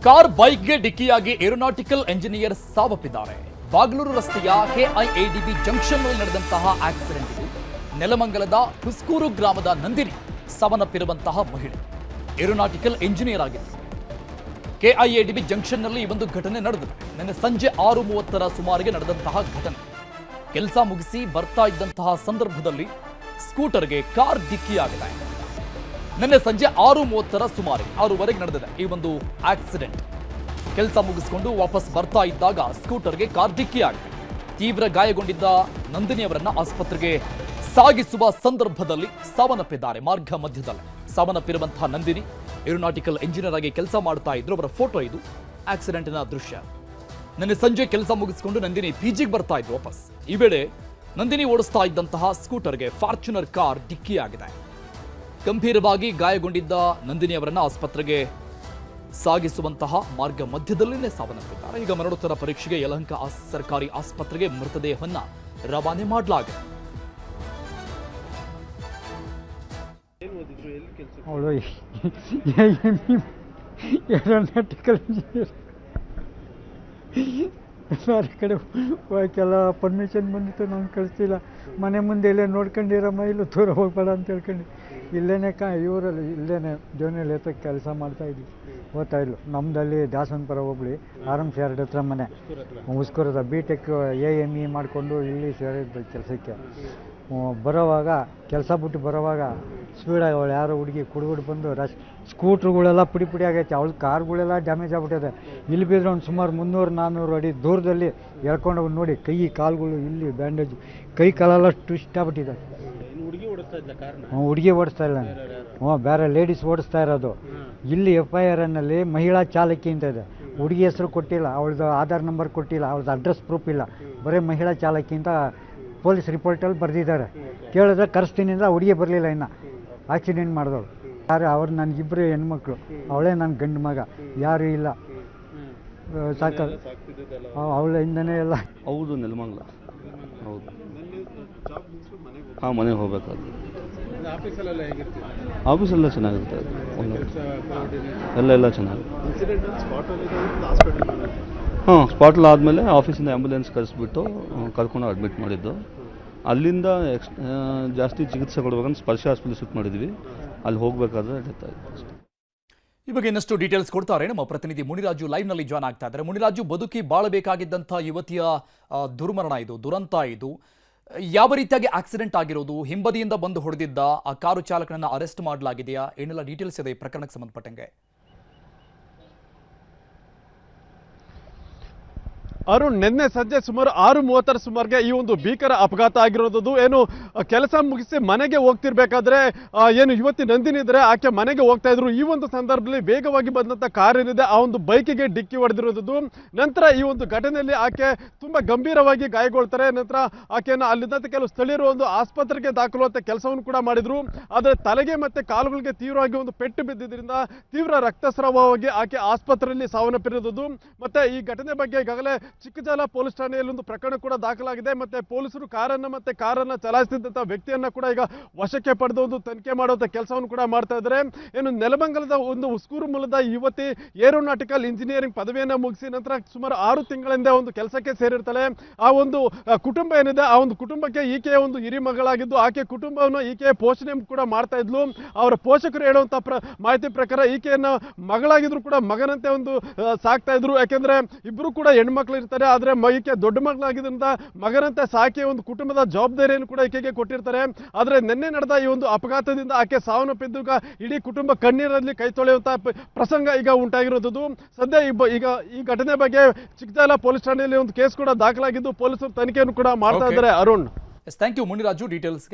Car ಬೈಕ್ಗೆ ಡಿಕ್ಕಿಯಾಗಿ aeronautical engineer ಸಾವಪ್ಪಿದ್ದಾರೆ. ಬಾಗಲೂರು ರಸ್ತೆಯ ಕೆಐಎಡಿಬಿ ಜಂಕ್ಷನ್ನಲ್ಲಿ ನಡೆದಂತಹ ಆಕ್ಸಿಡೆಂಟ್ ಇದು. ನೆಲಮಂಗಲದ ಹುಸ್ಕೂರು ಗ್ರಾಮದ ನಂದಿನಿ ಸಾವನ್ನಪ್ಪಿರುವಂತಹ ಮಹಿಳೆ ಏರೋನಾಟಿಕಲ್ ಎಂಜಿನಿಯರ್ ಆಗಿತ್ತು. ಕೆಐಎಡಿಬಿ ಜಂಕ್ಷನ್ನಲ್ಲಿ ಈ ಒಂದು ಘಟನೆ ನಡೆದಿದೆ. ನಿನ್ನೆ ಸಂಜೆ 6:30 ಸುಮಾರಿಗೆ ನಡೆದಂತಹ ಘಟನೆ. ಕೆಲಸ ಮುಗಿಸಿ ಬರ್ತಾ ಇದ್ದಂತಹ ಸಂದರ್ಭದಲ್ಲಿ ಸ್ಕೂಟರ್ಗೆ ಕಾರ್ ಡಿಕ್ಕಿಯಾಗಿದೆ. ನಿನ್ನೆ ಸಂಜೆ 6:30 ಸುಮಾರು 6:00 ನಡೆದಿದೆ ಈ ಒಂದು ಆಕ್ಸಿಡೆಂಟ್. ಕೆಲಸ ಮುಗಿಸಿಕೊಂಡು ವಾಪಸ್ ಬರ್ತಾ ಇದ್ದಾಗ ಸ್ಕೂಟರ್ಗೆ ಕಾರ್ ಡಿಕ್ಕಿಯಾಗಿದೆ. ತೀವ್ರ ಗಾಯಗೊಂಡಿದ್ದ ನಂದಿನಿ ಅವರನ್ನ ಆಸ್ಪತ್ರೆಗೆ ಸಾಗಿಸುವ ಸಂದರ್ಭದಲ್ಲಿ ಸಾವನ್ನಪ್ಪಿದ್ದಾರೆ. ಮಾರ್ಗ ಮಧ್ಯದಲ್ಲಿ ಸಾವನ್ನಪ್ಪಿರುವಂತಹ ನಂದಿನಿ ಏರೋನಾಟಿಕಲ್ ಎಂಜಿನಿಯರ್ ಆಗಿ ಕೆಲಸ ಮಾಡ್ತಾ ಇದ್ರು. ಅವರ ಫೋಟೋ ಇದು, ಆಕ್ಸಿಡೆಂಟ್ನ ದೃಶ್ಯ. ನಿನ್ನೆ ಸಂಜೆ ಕೆಲಸ ಮುಗಿಸಿಕೊಂಡು ನಂದಿನಿ ಪಿಜಿಗೆ ಬರ್ತಾ ಇದ್ರು ವಾಪಸ್. ಈ ವೇಳೆ ನಂದಿನಿ ಓಡಿಸ್ತಾ ಇದ್ದಂತಹ ಸ್ಕೂಟರ್ಗೆ ಫಾರ್ಚುನರ್ ಕಾರ್ ಡಿಕ್ಕಿಯಾಗಿದೆ. ಗಂಭೀರವಾಗಿ ಗಾಯಗೊಂಡಿದ್ದ ನಂದಿನಿ ಅವರನ್ನ ಆಸ್ಪತ್ರೆಗೆ ಸಾಗಿಸುವಂತಹ ಮಾರ್ಗ ಮಧ್ಯದಲ್ಲಿನೇ ಸಾವನ್ನಪ್ಪಿದ್ದಾರೆ. ಈಗ ಮರಣೋತ್ತರ ಪರೀಕ್ಷೆಗೆ ಯಲಹಂಕ ಸರ್ಕಾರಿ ಆಸ್ಪತ್ರೆಗೆ ಮೃತದೇಹವನ್ನ ರವಾನೆ ಮಾಡಲಾಗಿದೆ. ಅವಳು ಏರೋನಾಟಿಕಲ್ ಇಂಜಿನಿಯರ್ ಬೇರೆ ಕಡೆ ಹೋಗಕ್ಕೆಲ್ಲ ಪರ್ಮಿಷನ್ ಬಂದಿತ್ತು, ನಾನು ಕಳಿಸ್ತಿಲ್ಲ. ಮನೆ ಮುಂದೆ ಇಲ್ಲೇ ನೋಡ್ಕೊಂಡಿರಮ್ಮ, ಇಲ್ಲೂ ದೂರ ಹೋಗ್ಬೇಡ ಅಂತ ಹೇಳ್ಕೊಂಡು ಇಲ್ಲೇನೆ ಇವರಲ್ಲಿ ಇಲ್ಲೇನೆ ಜೋನಿಯಲ್ಲಿ ಎತ್ತ ಕೆಲಸ ಮಾಡ್ತಾಯಿದ್ವಿ. ಓದ್ತಾ ಇದ್ಲು. ನಮ್ಮದಲ್ಲಿ ದಾಸನಪುರ ಹೋಗ್ಲಿ ಆರಾಮ್ ಶಾರ್ಡ್ ಹತ್ರ ಮನೆ, ಉಸ್ಕೂರದ BTech AME ಮಾಡಿಕೊಂಡು ಇಲ್ಲಿ ಸೇರಿದ್ದು ಕೆಲಸಕ್ಕೆ. ಬರೋವಾಗ ಕೆಲಸ ಬಿಟ್ಟು ಬರೋವಾಗ ಸ್ಪೀಡಾಗಿ ಅವಳು ಯಾರೋ ಹುಡುಗಿ ಕುಡ್ಬಿಟ್ಟು ಬಂದು ಸ್ಕೂಟ್ರುಗಳೆಲ್ಲ ಪುಡಿ ಆಗೈತೆ. ಅವಳು ಕಾರ್ಗಳೆಲ್ಲ ಡ್ಯಾಮೇಜ್ ಆಗ್ಬಿಟ್ಟಿದೆ. ಇಲ್ಲಿ ಬಿದ್ದರೆ ಒಂದು ಸುಮಾರು 300-400 ಅಡಿ ದೂರದಲ್ಲಿ ಎಳ್ಕೊಂಡು ನೋಡಿ, ಕೈ ಕಾಲುಗಳು ಇಲ್ಲಿ ಬ್ಯಾಂಡೇಜ್, ಕೈ ಕಾಲೆಲ್ಲ ಟ್ವಿಸ್ಟ್ ಆಗ್ಬಿಟ್ಟಿದೆ. ಹುಡುಗಿ ಓಡಿಸ್ತಾ ಇಲ್ಲ, ಬೇರೆ ಲೇಡೀಸ್ ಓಡಿಸ್ತಾ ಇರೋದು. ಇಲ್ಲಿ FIR ಮಹಿಳಾ ಚಾಲಕಿ ಅಂತ ಇದೆ. ಹುಡುಗಿ ಹೆಸರು ಕೊಟ್ಟಿಲ್ಲ, ಅವಳದು ಆಧಾರ್ ನಂಬರ್ ಕೊಟ್ಟಿಲ್ಲ, ಅವಳದು ಅಡ್ರೆಸ್ ಪ್ರೂಫ್ ಇಲ್ಲ, ಬರೀ ಮಹಿಳಾ ಚಾಲಕಿ ಅಂತ ಪೊಲೀಸ್ ರಿಪೋರ್ಟಲ್ಲಿ ಬರೆದಿದ್ದಾರೆ. ಕೇಳಿದ್ರೆ ಕರೆಸ್ತೀನಿ ಅಂದ್ರೆ ಹುಡುಗಿ ಬರಲಿಲ್ಲ. ಇನ್ನು ಆಕ್ಸಿಡೆಂಟ್ ಮಾಡಿದವಳು ಯಾರು? ಅವ್ರು ನನಗಿಬ್ಬರು ಹೆಣ್ಮಕ್ಳು, ಅವಳೇ ನನ್ನ ಗಂಡು ಮಗ, ಯಾರೂ ಇಲ್ಲ. ಸಾಕ ಅವಳ ಹಿಂದನೇ ಎಲ್ಲ. ಹೌದು, ನೆಲಮಂಗಲ. ಹೌದು, ಹಾಂ, ಮನೆಗೆ ಹೋಗ್ಬೇಕಾದ್ರೆ. ಆಫೀಸೆಲ್ಲ ಚೆನ್ನಾಗಿರುತ್ತೆ, ಎಲ್ಲ ಚೆನ್ನಾಗಿದೆ. ಹಾಂ, ಸ್ಪಾಟಲ್ಲಿ ಆದಮೇಲೆ ಆಫೀಸಿಂದ ಆ್ಯಂಬುಲೆನ್ಸ್ ಕಳಿಸ್ಬಿಟ್ಟು ಕರ್ಕೊಂಡು ಅಡ್ಮಿಟ್ ಮಾಡಿದ್ದು. ಅಲ್ಲಿಂದ ಜಾಸ್ತಿ ಚಿಕಿತ್ಸೆ ಕೊಡ್ಬೇಕಂತ ಸ್ಪರ್ಶ ಹಾಸ್ಪಿಟಲ್ ಶಿಫ್ಟ್ ಮಾಡಿದ್ವಿ. ಅಲ್ಲಿ ಹೋಗಬೇಕಾದ್ರೆ ಡೆತ್ ಆಯಿತು. ಈ ಬಗ್ಗೆ ಇನ್ನಷ್ಟು ಡೀಟೇಲ್ಸ್ ಕೊಡ್ತಾರೆ ನಮ್ಮ ಪ್ರತಿನಿಧಿ ಮುನಿರಾಜು. ಲೈವ್ನಲ್ಲಿ ಜಾಯ್ನ್ ಆಗ್ತಾ ಇದ್ದಾರೆ. ಮುನಿರಾಜು, ಬದುಕಿ ಬಾಳಬೇಕಾಗಿದ್ದಂಥ ಯುವತಿಯ ದುರ್ಮರಣ ಇದು, ದುರಂತ ಇದು. ಯಾವ ರೀತಿಯಾಗಿ ಆಕ್ಸಿಡೆಂಟ್ ಆಗಿರೋದು? ಹಿಂಬದಿಯಿಂದ ಬಂದು ಹೊಡೆದಿದ್ದ ಆ ಕಾರು ಚಾಲಕನನ್ನ ಅರೆಸ್ಟ್ ಮಾಡಲಾಗಿದೆಯಾ? ಏನೆಲ್ಲ ಡೀಟೇಲ್ಸ್ ಇದೆ ಈ ಪ್ರಕರಣಕ್ಕೆ ಸಂಬಂಧಪಟ್ಟಂಗೆ? ಅರುಣ್, ನಿನ್ನೆ ಸಂಜೆ ಸುಮಾರು 6:30 ಸುಮಾರಿಗೆ ಈ ಒಂದು ಭೀಕರ ಅಪಘಾತ ಆಗಿರೋದು. ಏನು ಕೆಲಸ ಮುಗಿಸಿ ಮನೆಗೆ ಹೋಗ್ತಿರ್ಬೇಕಾದ್ರೆ ಏನು ಯುವತಿ ನಂದಿನಿ ಇದ್ರೆ ಆಕೆ ಮನೆಗೆ ಹೋಗ್ತಾ ಇದ್ರು. ಈ ಒಂದು ಸಂದರ್ಭದಲ್ಲಿ ವೇಗವಾಗಿ ಬಂದಂತ ಕಾರ್ ಏನಿದೆ ಆ ಒಂದು ಬೈಕಿಗೆ ಡಿಕ್ಕಿ ಹೊಡೆದಿರೋದು. ನಂತರ ಈ ಒಂದು ಘಟನೆಯಲ್ಲಿ ಆಕೆ ತುಂಬಾ ಗಂಭೀರವಾಗಿ ಗಾಯಗೊಳ್ತಾರೆ. ನಂತರ ಆಕೆಯನ್ನು ಅಲ್ಲಿದ್ದಂತೆ ಕೆಲವು ಸ್ಥಳೀಯರು ಒಂದು ಆಸ್ಪತ್ರೆಗೆ ದಾಖಲುವಂತ ಕೆಲಸವನ್ನು ಕೂಡ ಮಾಡಿದ್ರು. ಆದರೆ ತಲೆಗೆ ಮತ್ತೆ ಕಾಲುಗಳಿಗೆ ತೀವ್ರವಾಗಿ ಒಂದು ಪೆಟ್ಟು ಬಿದ್ದಿದ್ದರಿಂದ ತೀವ್ರ ರಕ್ತಸ್ರಾವವಾಗಿ ಆಕೆ ಆಸ್ಪತ್ರೆಯಲ್ಲಿ ಸಾವನ್ನಪ್ಪಿರೋದು. ಮತ್ತೆ ಈ ಘಟನೆ ಬಗ್ಗೆ ಈಗಾಗಲೇ ಚಿಕ್ಕಜಾಲ ಪೊಲೀಸ್ ಠಾಣೆಯಲ್ಲಿ ಒಂದು ಪ್ರಕರಣ ಕೂಡ ದಾಖಲಾಗಿದೆ. ಮತ್ತೆ ಪೊಲೀಸರು ಕಾರನ್ನ ಚಲಾಯಿಸಿದಂತ ವ್ಯಕ್ತಿಯನ್ನ ಕೂಡ ಈಗ ವಶಕ್ಕೆ ಪಡೆದು ಒಂದು ತನಿಖೆ ಮಾಡುವಂತ ಕೆಲಸವನ್ನು ಕೂಡ ಮಾಡ್ತಾ ಇದ್ದಾರೆ. ಏನು ನೆಲಮಂಗಲದ ಒಂದು ಹುಸ್ಕೂರು ಮೂಲದ ಯುವತಿ ಏರೋನಾಟಿಕಲ್ ಇಂಜಿನಿಯರಿಂಗ್ ಪದವಿಯನ್ನ ಮುಗಿಸಿ ನಂತರ ಸುಮಾರು 6 ತಿಂಗಳಿಂದ ಒಂದು ಕೆಲಸಕ್ಕೆ ಸೇರಿರ್ತಾಳೆ. ಆ ಒಂದು ಕುಟುಂಬ ಏನಿದೆ ಆ ಒಂದು ಕುಟುಂಬಕ್ಕೆ ಈಕೆಯ ಒಂದು ಹಿರಿ ಮಗಳಾಗಿದ್ದು ಆಕೆ ಕುಟುಂಬವನ್ನು ಈಕೆ ಪೋಷಣೆ ಕೂಡ ಮಾಡ್ತಾ ಇದ್ಲು. ಅವರ ಪೋಷಕರು ಹೇಳುವಂತ ಮಾಹಿತಿ ಪ್ರಕಾರ ಈಕೆಯನ್ನ ಮಗಳಾಗಿದ್ರು ಕೂಡ ಮಗನಂತೆ ಒಂದು ಸಾಕ್ತಾ ಇದ್ರು. ಯಾಕೆಂದ್ರೆ ಇಬ್ರು ಕೂಡ ಹೆಣ್ಮಕ್ಳು ಇರ್ತಾರೆ. ಆದ್ರೆ ಈಕೆ ದೊಡ್ಡ ಮಗಳಾಗಿದ್ದರಿಂದ ಮಗನಂತೆ ಸಾಕಿ ಒಂದು ಕುಟುಂಬದ ಜವಾಬ್ದಾರಿಯನ್ನು ಕೂಡ ಈಕೆಗೆ ಕೊಟ್ಟಿರ್ತಾರೆ. ಆದ್ರೆ ನಿನ್ನೆ ನಡೆದ ಈ ಒಂದು ಅಪಘಾತದಿಂದ ಆಕೆ ಸಾವನ್ನಪ್ಪಿದ್ದಾಗ ಇಡೀ ಕುಟುಂಬ ಕಣ್ಣೀರಲ್ಲಿ ಕೈ ತೊಳೆಯುವಂತ ಪ್ರಸಂಗ ಈಗ ಉಂಟಾಗಿರೋದು. ಸದ್ಯ ಈಗ ಈ ಘಟನೆ ಬಗ್ಗೆ ಚಿಕ್ಕಜಾಲ ಪೊಲೀಸ್ ಠಾಣೆಯಲ್ಲಿ ಒಂದು ಕೇಸ್ ಕೂಡ ದಾಖಲಾಗಿದ್ದು ಪೊಲೀಸರು ತನಿಖೆಯನ್ನು ಕೂಡ ಮಾಡ್ತಾ ಇದ್ದಾರೆ. Arun, thank you Muniraju details.